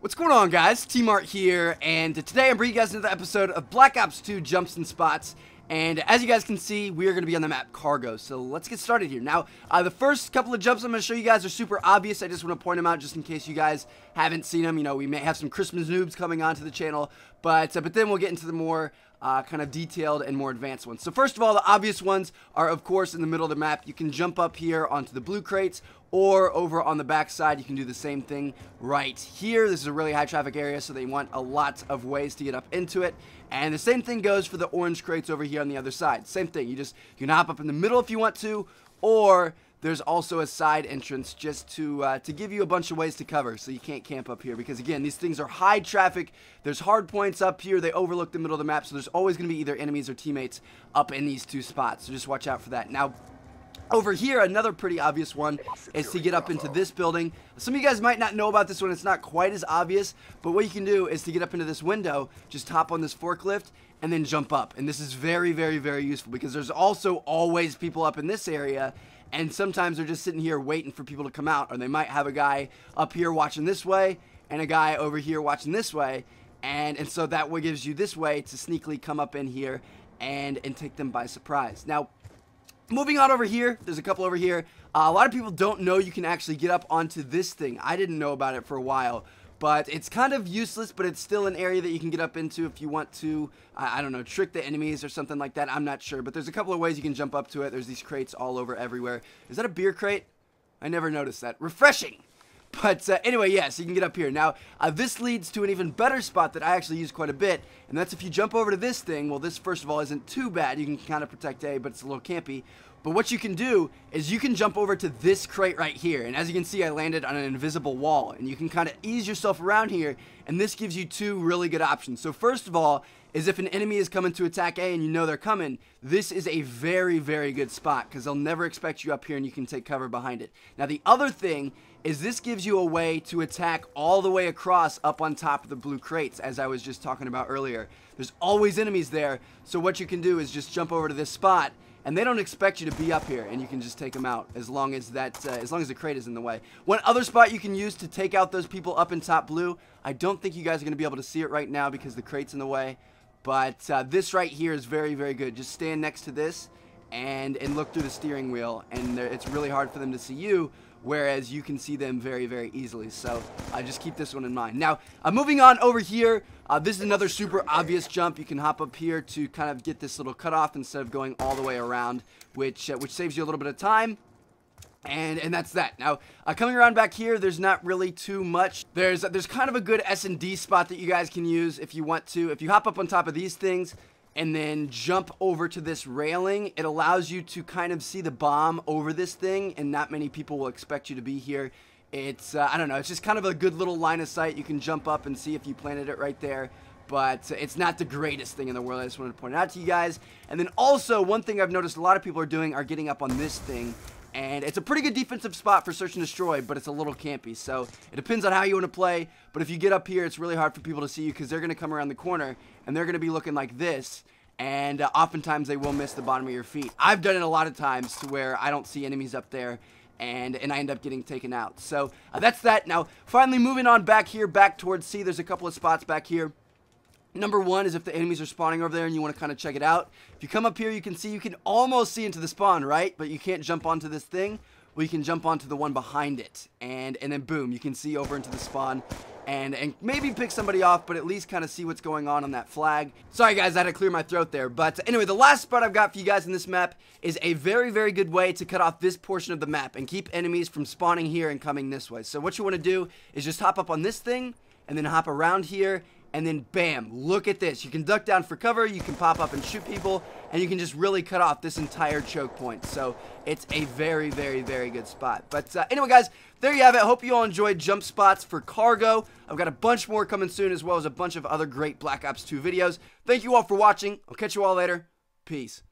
What's going on, guys? T-Mart here, and today I'm bringing you guys another episode of Black Ops 2 Jumps and Spots. And as you guys can see, we are going to be on the map Cargo, so let's get started here. Now, the first couple of jumps I'm going to show you guys are super obvious. I just want to point them out just in case you guys haven't seen them. You know, we may have some Christmas noobs coming onto the channel, but then we'll get into the more kind of detailed and more advanced ones. So first of all, the obvious ones are, of course, in the middle of the map. You can jump up here onto the blue crates, or over on the back side, you can do the same thing right here. This is a really high traffic area, so they want a lot of ways to get up into it. And the same thing goes for the orange crates over here on the other side. Same thing, you can hop up in the middle if you want to, or there's also a side entrance just to give you a bunch of ways to cover, so you can't camp up here. Because again, these things are high traffic. There's hard points up here. They overlook the middle of the map, so there's always going to be either enemies or teammates up in these two spots. So just watch out for that. Now, over here, another pretty obvious one is to get up into this building. Some of you guys might not know about this one. It's not quite as obvious, but what you can do is to get up into this window, just hop on this forklift and then jump up. And this is very, very, very useful because there's also always people up in this area, and sometimes they're just sitting here waiting for people to come out, or they might have a guy up here watching this way and a guy over here watching this way, and so that way gives you this way to sneakily come up in here and take them by surprise. Now, moving on over here, there's a couple over here. A lot of people don't know you can actually get up onto this thing. I didn't know about it for a while, but it's kind of useless, but it's still an area that you can get up into if you want to, I don't know, trick the enemies or something like that. I'm not sure, but there's a couple of ways you can jump up to it. There's these crates all over everywhere. Is that a beer crate? I never noticed that. Refreshing! But anyway, yeah, so you can get up here. Now, this leads to an even better spot that I actually use quite a bit, and that's if you jump over to this thing. Well, this, first of all, isn't too bad. You can kind of protect A, but it's a little campy. But what you can do is you can jump over to this crate right here, and as you can see, I landed on an invisible wall, and you can kind of ease yourself around here, and this gives you two really good options. So first of all, is if an enemy is coming to attack A and you know they're coming, this is a very, very good spot because they'll never expect you up here and you can take cover behind it. Now, the other thing is this gives you a way to attack all the way across up on top of the blue crates, as I was just talking about earlier. There's always enemies there, so what you can do is just jump over to this spot, and they don't expect you to be up here, and you can just take them out as long as that, as long as the crate is in the way. One other spot you can use to take out those people up in top blue, I don't think you guys are going to be able to see it right now because the crate's in the way, but this right here is very, very good. Just stand next to this and look through the steering wheel, and it's really hard for them to see you, whereas you can see them very, very easily. So just keep this one in mind. Now, moving on over here, this is another super obvious jump. You can hop up here to kind of get this little cutoff instead of going all the way around, which saves you a little bit of time. And that's that. Now, coming around back here, there's not really too much. There's kind of a good S&D spot that you guys can use if you want to. If you hop up on top of these things and then jump over to this railing, it allows you to kind of see the bomb over this thing, and not many people will expect you to be here. It's, I don't know, it's just kind of a good little line of sight. You can jump up and see if you planted it right there, but it's not the greatest thing in the world. I just wanted to point it out to you guys. And then also, one thing I've noticed a lot of people are doing are getting up on this thing, and it's a pretty good defensive spot for search and destroy, but it's a little campy, so it depends on how you want to play. But if you get up here, it's really hard for people to see you because they're going to come around the corner, and they're going to be looking like this, and oftentimes they will miss the bottom of your feet. I've done it a lot of times to where I don't see enemies up there, and I end up getting taken out. So that's that. Now, finally moving on back here, back towards C, there's a couple of spots back here. Number one is if the enemies are spawning over there and you want to kind of check it out. If you come up here, you can see, you can almost see into the spawn, right? But you can't jump onto this thing. Well, you can jump onto the one behind it. And then boom, you can see over into the spawn. And maybe pick somebody off, but at least kind of see what's going on that flag. Sorry guys, I had to clear my throat there. But anyway, the last spot I've got for you guys in this map is a very, very good way to cut off this portion of the map and keep enemies from spawning here and coming this way. So what you want to do is just hop up on this thing and then hop around here, and then bam, look at this. You can duck down for cover, you can pop up and shoot people, and you can just really cut off this entire choke point. So it's a very, very, very good spot. But anyway guys, there you have it. Hope you all enjoyed jump spots for Cargo. I've got a bunch more coming soon, as well as a bunch of other great Black Ops 2 videos. Thank you all for watching. I'll catch you all later. Peace.